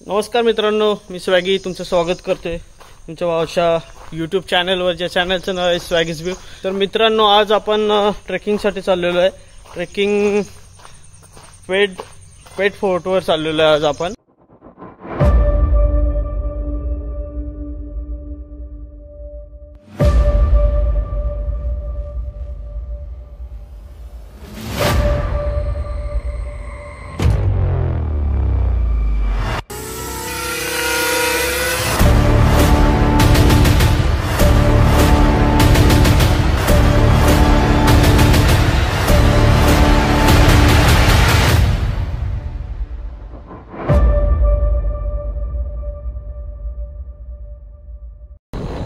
नमस्कार मित्रांनो, मी स्वॅगी तुमचं स्वागत करते तुमच्या भावाच्या यूट्यूब चॅनलवर, ज्या चॅनलचं नाव आहे स्वॅगीज व्ह्यू। तर मित्रांनो, आज आपण ट्रेकिंगसाठी चाललेलो आहे। ट्रेकिंग पेट फोर्टवर चाललेलो आहे आज आपण।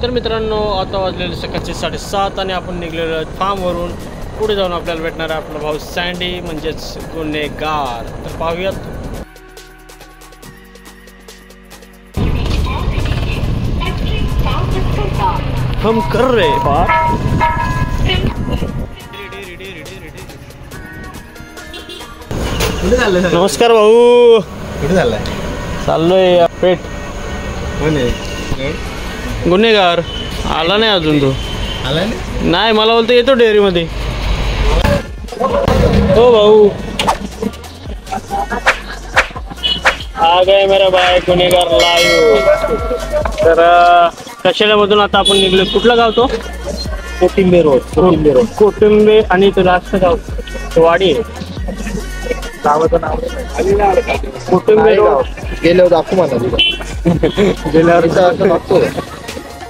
तर मित्रांनो, आता वाजलेले सकाळचे 7:30 आणि आपण निघलेलो आहोत फार्मवरून। पुढे जाऊन आपल्याला भेटणार आहे आपला भाऊ सँडी, म्हणजेच गुन्हेगार। तर पाहूयात। हम कर रे बात। नमस्कार भाऊ, कुठे चाललाय? चाललोय पेट। गुन्हेगार आला नाही अजून? तो आलाय नाही, मला बोलतो येतो डेअरी मध्ये। हो भाऊ, आ गए मेरा भाई गुन्हेगार लाईव्ह। तर कशाल्यामधून आता आपण निघलो। कुठला गाव तो? कोटिंबे रोड। कोटिंबे आणि तो रास्त गाव वाडी आहे। गावाचं नाव कोटिंबे रोड गेल्यावर दाखवू मला। गेल्यावर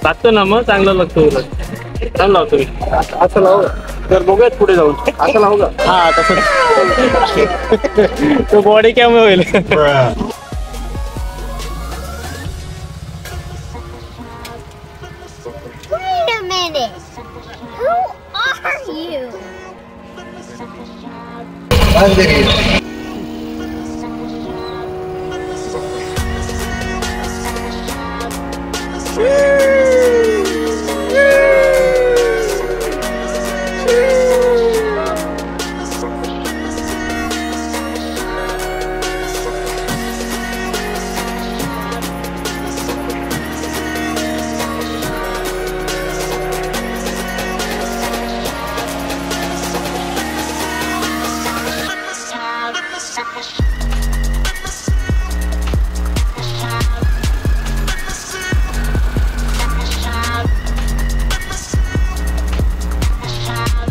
लागतो ना, मग चांगलं लागतो। चांगला लावतो मी। असं लाव तर बघूयात पुढे जाऊन। असं लावू का? हा तसं तो बॉडी कॅम होईल। Wait a minute. Who are you?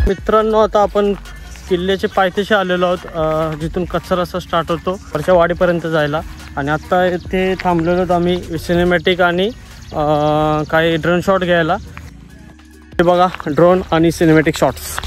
मित्रांनो, आता आपण किल्ल्याच्या पायथ्याशी आलेलो आहोत, जिथून कच्चा रस्ता स्टार्ट होतो वरच्या वाडीपर्यंत जायला। आणि आता इथे थांबलेलो आहोत आम्ही सिनेमॅटिक आणि काही ड्रोन शॉट घ्यायला। हे बघा, ड्रोन आणि सिनेमॅटिक शॉट्स।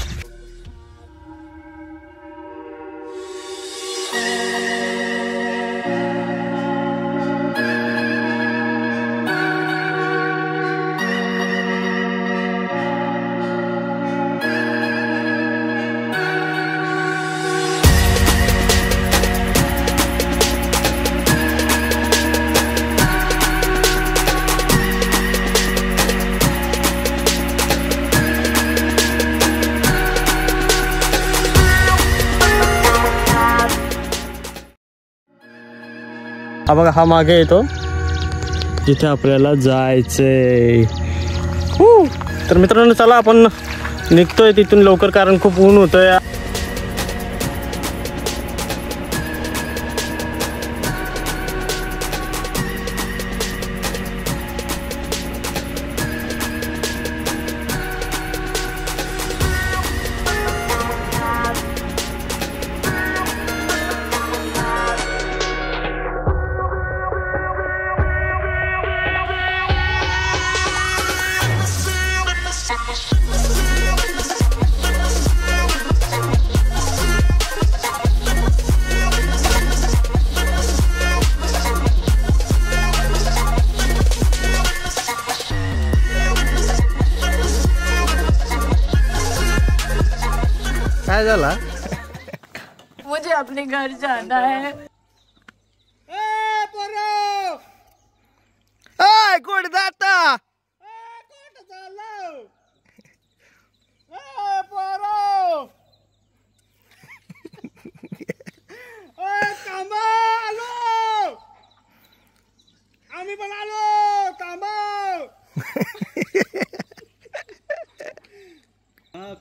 हा बघा, हा मागे येतो जिथे आपल्याला जायचंय। तर मित्रांनो, चला आपण निघतोय तिथून लवकर, कारण खूप ऊन होतंय। काय झाला? मुझे अपने घर जाना है। कोण जाता?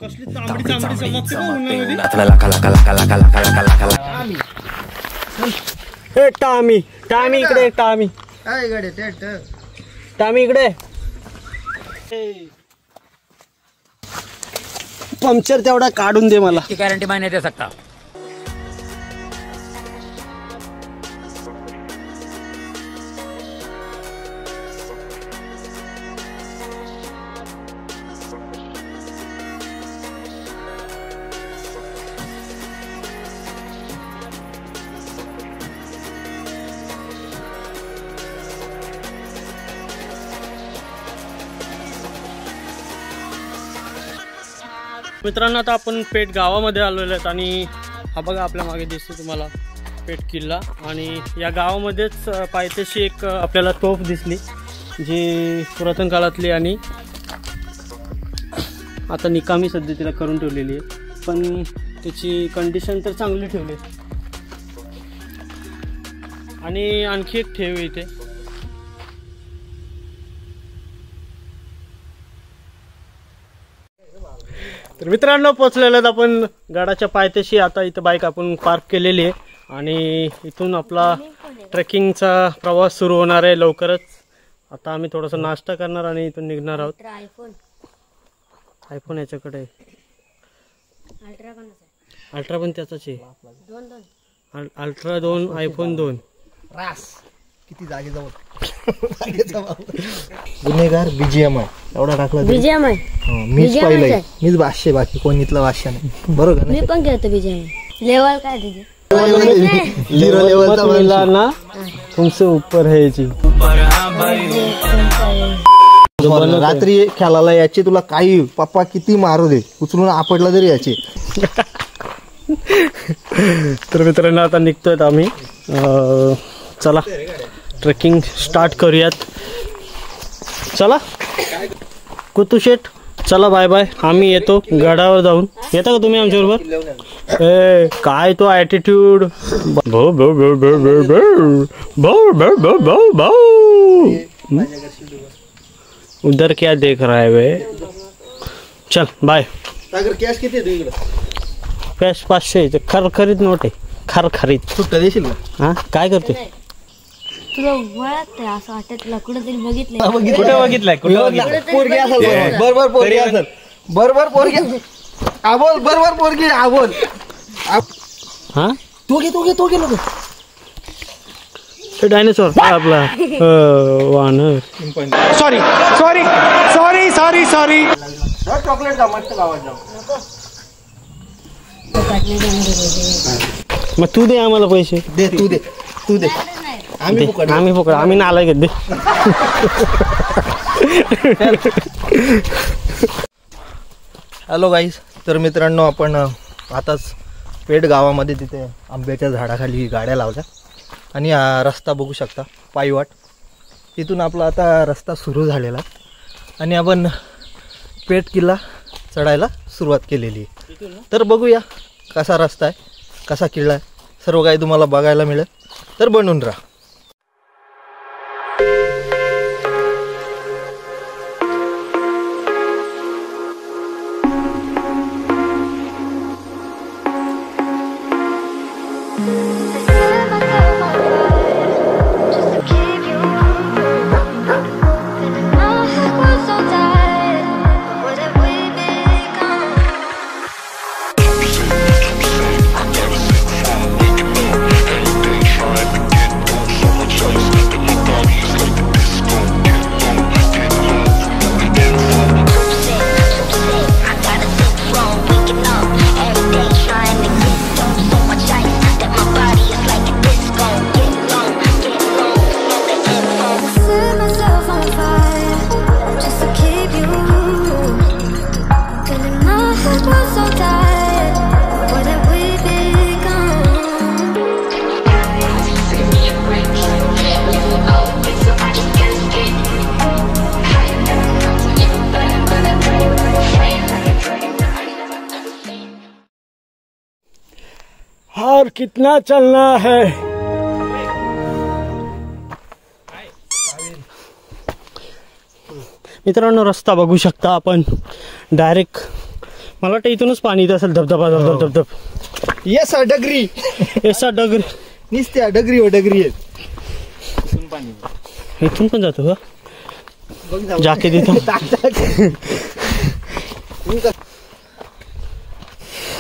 कसली तांबडी चमकते उन्हामध्ये. टामी टामी इकडे टामी टामी इकडे. पंक्चर तेवढा काढून दे मला. गॅरंटी मैं नहीं दे सकता. मित्रांनो आता आपण पेठ गावामध्ये आलेलो आहेत आणि हा बघा आपल्या मागे दिसतो तुम्हाला पेठ किल्ला. आणि या गावामध्येच पायथ्याशी एक आपल्याला तोफ दिसली जी पुरातन काळातली आणि आता निकामी सध्या तिला करून ठेवलेली आहे, पण त्याची कंडिशन तर चांगली ठेवली. आणि आणखी एक ठेव इथे. तर मित्रांनो पोचलेलो आहेत आपण गडाच्या पायथ्याशी. आता इथं बाईक आपण पार्क केलेली आहे आणि इथून आपला ट्रेकिंगचा प्रवास सुरू होणार आहे लवकरच. आता आम्ही थोडासा नाश्ता करणार आणि इथून निघणार आहोत. आयफोन याच्याकडे आहे. अल्ट्रा पण त्याचाच आहे. अल्ट्रा 2 आयफोन 2 किती जागे जाऊ. गुन्हेगार BGM आहे एवढा टाकला. BGM आहे. मीच पाहिलंय. मीच भाष्य, बाकी कोण इथलं भाष्य नाही. बरोबर. मी पण खेळतो BGM. लेवल काय तुझे? 0 लेवलचा ना तुमसे ऊपर है जी. रात्री खेळायला याचे तुला काही पप्पा किती मारू दे, उचलून आपडला तरी याचे. तर मित्रांनो आता निघतोय आम्ही. चला ट्रेकिंग स्टार्ट करूयात. चला कुतू शेठ, चला बाय बाय. आम्ही येतो गडावर जाऊन. येता का तुम्ही आमच्याबरोबर? ए काय तो ॲटिट्यूड. भाऊ भाऊ भाऊ भाऊ भाऊ भाऊ भाऊ भाऊ भाऊ भाऊ. उधर क्या देख रहा है वे. चल बाय. कॅश किती आहे तुझ्याकडे? कॅश 500 खरखरीत नोट आहे. खरखरीत. सुट्टा देशील का? हा काय करते? तुला वळत असं वाटत तुला कुठेतरी बघितलंय. कुठे बघितलंय? पोरगी असेल. बरोबर पोरगी असेल. बरोबर पोरगी. आबोल बरोबर पोरगी. आबोल. हा तो घे लोक. डायनासोर आपला वानर. सॉरी. चॉकलेट जा मस्त गावात जाऊ. मग तू दे आम्हाला पैसे. दे तू दे. आम्ही फुकट. आम्ही नालायक दे. Hello guys. तर मित्रांनो आपण आताच पेठ गावामध्ये तिथे आंब्याच्या झाडाखाली गाड्या लावल्या आणि हा रस्ता बघू शकता पायवाट. तिथून आपला आता रस्ता सुरू झालेला आणि आपण पेठ किल्ला चढायला सुरुवात केलेली आहे. तर बघूया कसा रस्ता आहे, कसा किल्ला आहे, सर्व काही तुम्हाला बघायला मिळेल. तर बनून राहा. और कितना चलना है? मित्रांनो रस्ता बघू शकता आपण डायरेक्ट, मला वाटतं इथूनच पाणी येत असेल, धबधबा धबधब धबधब. येस डगरी एसा डगर निसत्या डगरी व डगरी आहेत. इथून पण जातो का जाके तिथं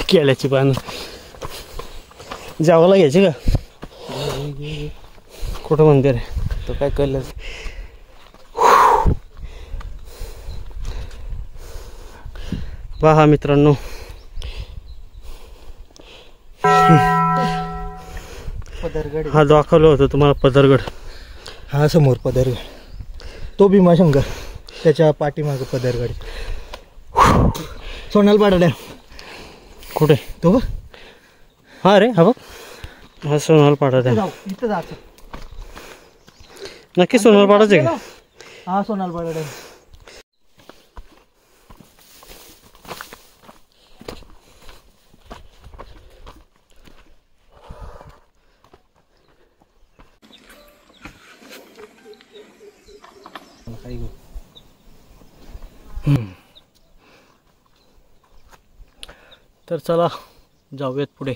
केळ्याची पानं जावला घ्यायची का? कुठं मंदिर आहे तो काय कळलं. पहा मित्रांनो, पदरगड हा दाखवलं होतं तुम्हाला पदरगड. हा समोर पदरगड, तो भीमाशंकर, त्याच्या पाठीमागं पदरगड. सोनालपाडा डॅम कुठे तो बघ. हा रे, हा बघ, हा सोनालपाडा डॅम. इथं जायचं. नक्की सोनालपाडाच आहे का? हा सोनालपाडा डॅम. तर चला जाऊयात पुढे.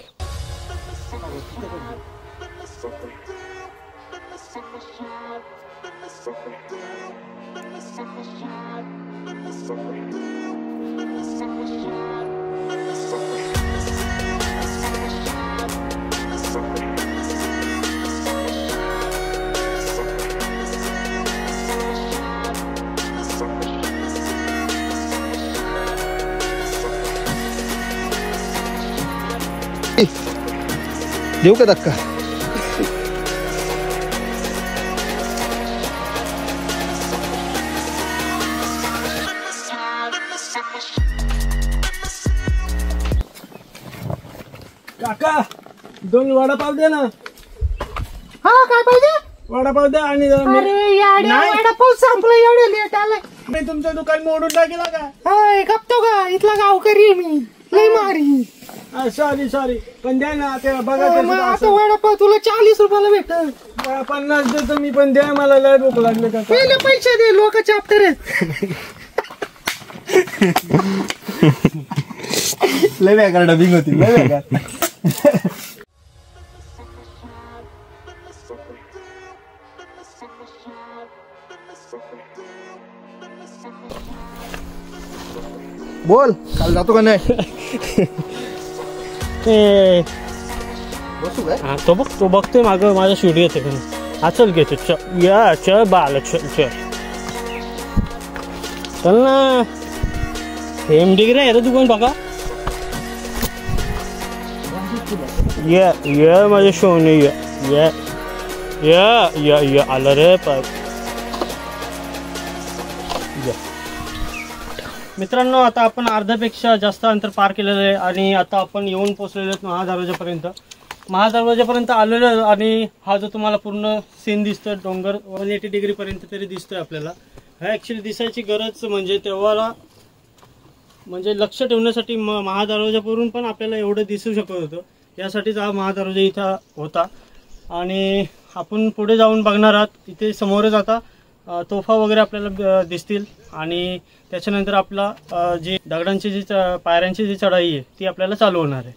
देऊ का धक्का? काका 2 वडापाव दे ना. हा काय पाहिजे? वडापाव द्या आणि अरे याड्या वडापाव संपलं, एवढे लेट आलाय. मी तुमचं दुकान मोडून टाकेला का? हाय गप्तो का? इथला गावकरी आहे मी, लय मारी. सॉरी पण द्या ना ते बघा. मग आता वडापाव तुला 40 रुपयाला भेटल. 50 देतो मी, पण द्या, मला लय भूक लागले का. पहिले पैसे दे, लोक चाप्टर आहेत. लय वेगळा डबिंग होती, लय वेगळा. बोल, काल जातो का नाही? बसू काय? हा तो बघतोय माग माझा स्टुडिओ येते. हा चल घेतो, चल बाल, चल ना. एम डिग्री आहे दुकान बघा. ये माझ्या शोने ये आलं रे. मित्रांनो, आता आपण अर्ध्यापेक्षा जास्त अंतर पार केलेलं आहे आणि आता आपण येऊन पोचलेलो आहोत महादरवाजापर्यंत आलेलो आहे. आणि हा जो तुम्हाला पूर्ण सीन दिसतोय, डोंगर 180 डिग्रीपर्यंत तरी दिसतोय आपल्याला. हा ॲक्च्युली दिसायची गरज म्हणजे तेव्हाला म्हणजे लक्ष ठेवण्यासाठी महादरवाजावरून पण आपल्याला एवढं दिसू शकत होतं, यासाठीच हा महादरवाजा इथं होता. आणि आपण पुढे जाऊन बघणार आहात, इथे समोरच आता तोफा वगैरे आपल्याला दिसतील. आणि त्याच्यानंतर आपला जी दगडांची जी पायऱ्यांची जी चढाई आहे ती आपल्याला चालू होणार आहे.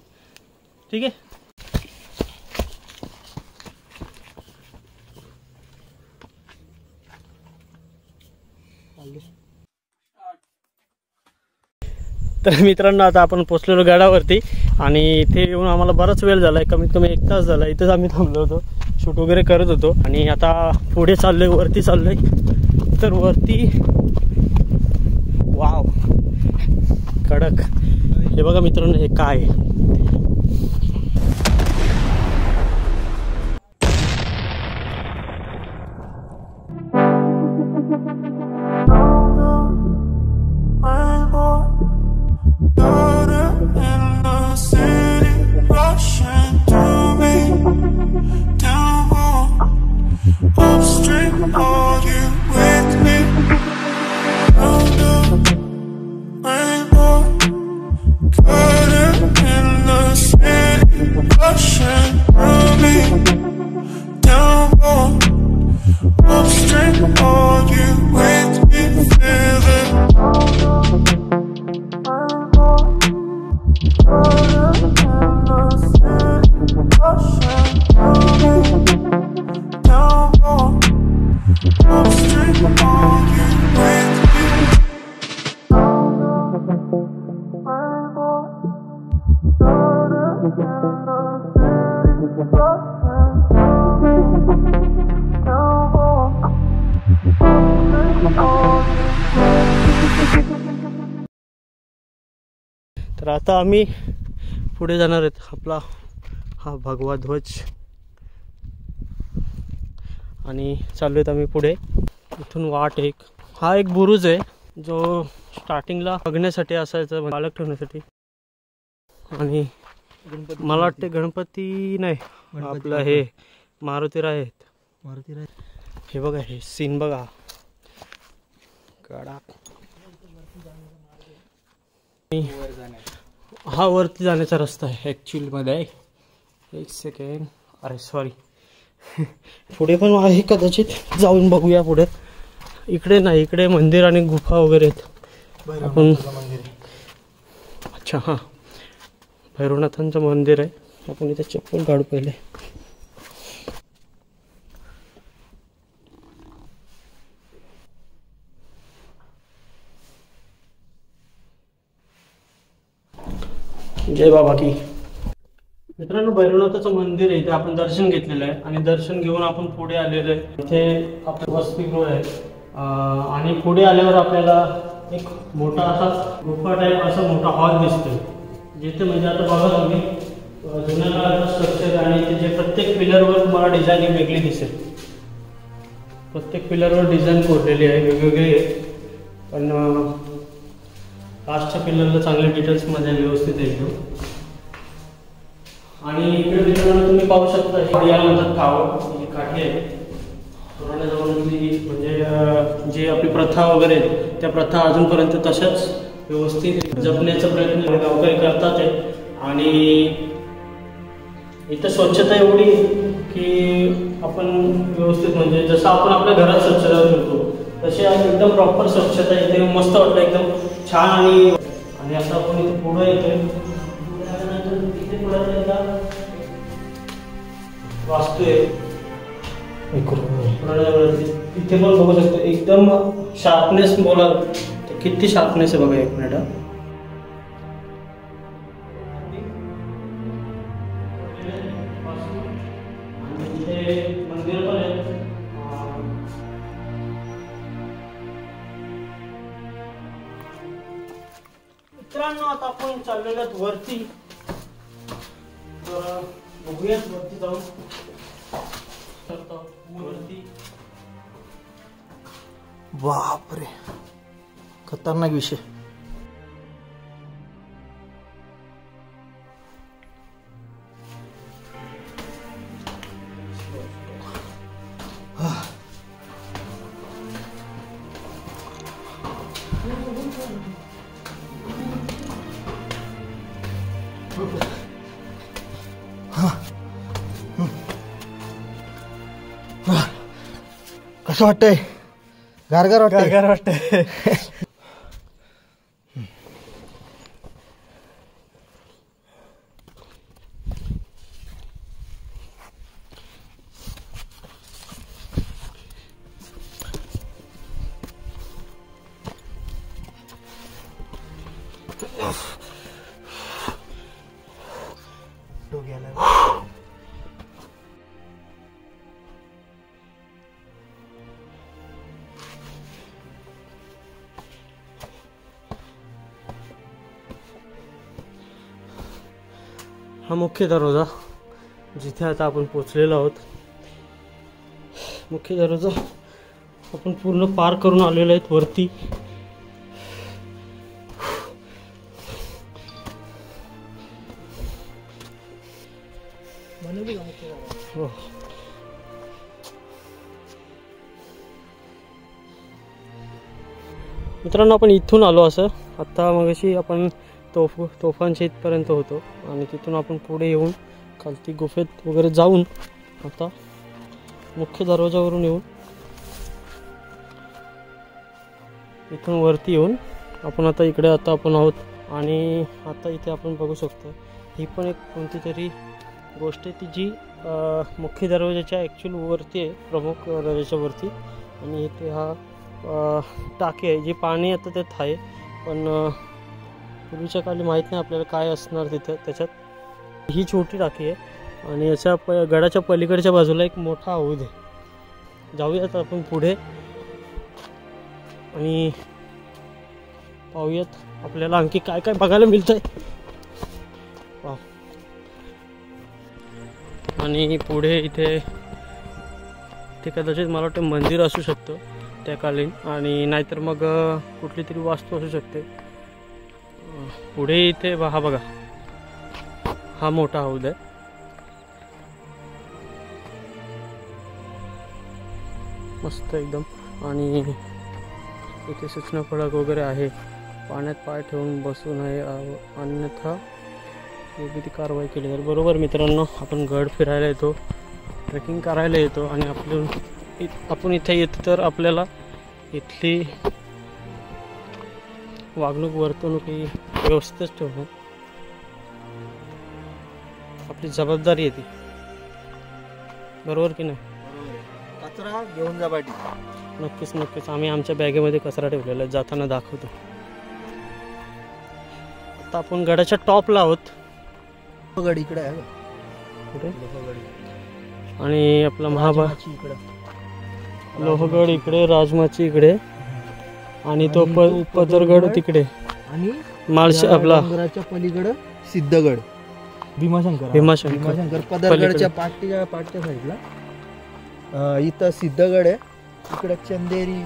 ठीक आहे. तर मित्रांनो, आता आपण पोचलेलो गडावरती आणि इथे येऊन आम्हाला बराच वेळ झाला आहे, कमीत कमी 1 तास झाला. इथेच आम्ही थांबलो होतो, शूट वगैरे करत होतो. आणि आता पुढे चाललोय, वरती चाललोय. तर वरती वाव, कडक. हे बघा मित्रांनो, हे काय आहे. Upstream, are you with me? Feel तर आता आम्ही पुढे जाणार आहेत. आपला हा भगवा ध्वज आणि चाललो आहेत आम्ही पुढे. इथून वाट हा एक बुरुज आहे जो स्टार्टिंगला बघण्यासाठी असायचा, बालक ठेवण्यासाठी. आणि मला वाटते गणपती नाही, आपलं हे मारुतीराय आहेत. मारुतीराय हे बघा, हे सीन बघा. कडा हा वरती जाण्याचा रस्ता आहे ॲक्च्युअली मध्ये आहे. एक सेकंड, अरे सॉरी. पुढे पण आहे कदाचित, जाऊन बघूया पुढे. इकडे नाही, इकडे मंदिर आणि गुफा वगैरे आहेत. आपण अच्छा हां, भैरवनाथांचं मंदिर आहे. आपण इथे चप्पल काढू पहिले. जय बाबा की. मित्रांनो, भैरवनाथाचं मंदिर आहे, इथे आपण दर्शन घेतलेलं आहे आणि दर्शन घेऊन आपण पुढे आलेलो आहे. इथे आपलं वसतिगृह आहे आणि पुढे आल्यावर आपल्याला एक मोठा असा गुफा टाईप असा मोठा हॉल दिसतोय, जिथे म्हणजे आता बघा तुम्ही जुन्या काळाचं स्ट्रक्चर आणि ते जे प्रत्येक पिलरवर तुम्हाला डिझाईनिंग वेगळी दिसेल. प्रत्येक पिलरवर डिझाईन कोरलेली आहे, वेगवेगळी आहे. पण लास्टच्या पिलरला चांगले डिटेल्समध्ये व्यवस्थित येतो. आणि इकडे मित्रांनो तुम्ही पाहू शकता, याला म्हणतात कावड, ही काठी आहे पुराण्या जमान्यातली. म्हणजे जी आपली प्रथा वगैरे त्या प्रथा अजूनपर्यंत तशाच व्यवस्थित जपण्याचा प्रयत्न गावकरी करतात आहे. आणि इथं स्वच्छता एवढी की आपण व्यवस्थित म्हणजे जसं आपण आपल्या घरात स्वच्छता ठेवतो तशी एकदम प्रॉपर स्वच्छता इथे. मस्त वाटतं, एकदम छान. आणि आता आपण इथे पुढे येतोय. इथे पुढे वास्तू आहे, इथे पण बघू शकतो. एकदम शार्पनेस बोला तर किती शार्पनेस आहे बघा. एक मिनिट, मंदिर पण आहे. मित्रांनो, आता आपण चाललेलो आहोत वरती. बघूयात वरती जाऊन. वरती बापरे, खतरनाक विषय. कसं वाटतंय? गारगार वाटतंय. हा मुख्य दरवाजा, जिथे आता आपण पोचलेलो आहोत. मुख्य दरवाजा आपण पूर्ण पार करून आलेलो आहेत वरती. हो. मित्रांनो, आपण इथून आलो असं. आत्ता मगाशी आपण तोफांच्या इथपर्यंत होतो आणि तिथून आपण पुढे येऊन खालती गुफेत वगैरे जाऊन आता मुख्य दरवाजावरून येऊन इथून वरती येऊन आपण आता इकडे आपण आहोत. आणि आता इथे आपण बघू शकतो, ही पण एक कोणती तरी गोष्ट आहे ती जी मुख्य दरवाजाच्या ॲक्च्युअल वरती आहे, प्रमुख दरवाजाच्या वरती. आणि इथे हा टाकी आहे, जी पाणी येतं त्यात आहे, पण पूर्वीच्या काली माहीत नाही आपल्याला काय असणार तिथं त्याच्यात. ही छोटी टाकी आहे आणि याच्या गडाच्या पलीकडच्या बाजूला एक मोठा हौद आहे. जाऊयात आपण पुढे आणि पाहूयात आपल्याला आणखी काय काय बघायला मिळतंय. आणि पुढे इथे कदाचित मला वाटतं मंदिर असू शकतं त्या कालीन, आणि नाहीतर मग कुठली तरी वास्तू असू शकते. पुढे इथे हा बघा, हा मोठा हौद आहे. मस्त एकदम. आणि इथे सूचना फलक वगैरे आहे, पाण्यात पाय ठेवून बसू नये अन्यथा योग्य ती कारवाई केली जाईल. बरोबर मित्रांनो, आपण गड फिरायला येतो, ट्रेकिंग करायला येतो आणि आपण इथे येतो तर आपल्याला इथली वागणूक वर्तणूक ही व्यवस्थितच ठेवणं आपली जबाबदारी आहे ती. बरोबर की नाही? कचरा घेऊन जा पाठी. नक्कीच नक्कीच. आम्ही आमच्या बॅगेमध्ये कचरा ठेवलेला आहे, जाताना दाखवतो. आता आपण गडाच्या टॉपला आहोत. गड इकडे आहे कुठे? आणि आपला लोहगड इकडे, राजमाची इकडे, आणि तो पदरगड तिकडे, आणि माळशे आपला डोंगराच्या पलीकडे सिद्धगड, भीमाशंकर. पदरगडच्या पाठच्या साईडला इथं सिद्धगड आहे, इकडे चंदेरी,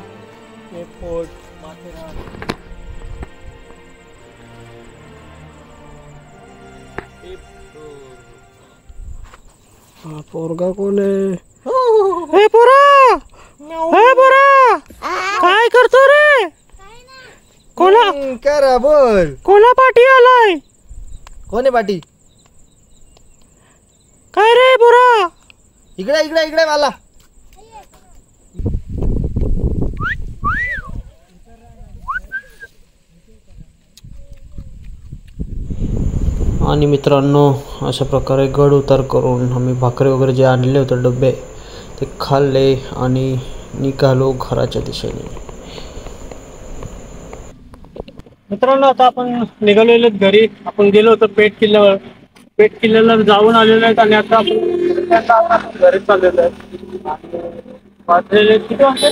फोर्ट, माथेरान. हा पोरगा कोण आहे? हे पोरा, हे पोरा, काय करतो रे? कोणा काय रा बोल, कोणा पाठी आलाय? कोण आहे पाठी? काय रे पोरा? इकडे इकडे इकडे मला. आणि मित्रांनो, अशा प्रकारे गड उतार करून आम्ही भाकरी वगैरे जे आणले होते डबे ते खाल्ले आणि निघालो घराच्या दिशेने. मित्रांनो, आता आपण निघालेलो घरी. आपण गेलो होतो पेठ किल्ल्यावर. पेठ किल्ल्याला जाऊन आलेलो आहेत आणि आता आपण घरी चाललेलो आहे. वाजलेले किती वाजले?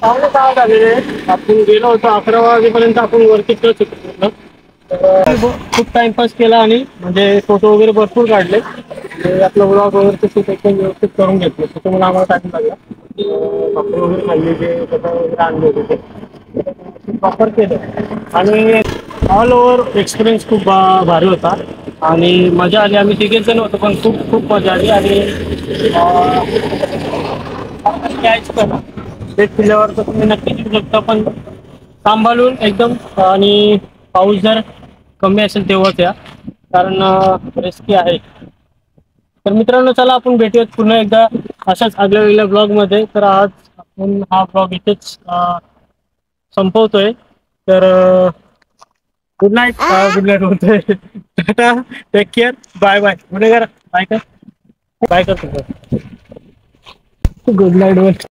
6:30 झालेले आहेत. आपण गेलो होतो 11 वाजेपर्यंत आपण वरती पोहोचलो होतो. खूप टाइमपास केला आणि म्हणजे फोटो वगैरे भरपूर काढले. आपलं ब्लॉग वगैरे शूट एकदम व्यवस्थित करून घेतलं. त्याच्यामुळे आम्हाला टाइम लागला. भाकरी वगैरे खाल्ली, जे वगैरे आणले होते ते वापर केलं आणि ऑल ओव्हर एक्सपिरियन्स खूप भारी होता आणि मजा आली. आम्ही 3 जण होतो, पण खूप खूप मजा आली. आणि पेठ किल्ल्यावर तर तुम्ही नक्की येऊ शकता, पण सांभाळून एकदम. आणि पाऊस जर कमी असेल तेव्हाच या, कारण रिस्की आहे. तर मित्रांनो, चला आपण भेटूयात पुन्हा एकदा अशाच आगल्या वेगळ्या ब्लॉगमध्ये. तर आज आपण हा ब्लॉग इथेच संपवतोय. तर गुड नाईट बोलतोय. Tata, take care, bye bye. गुन्हेगार बाय कर, बाय कर. Good night.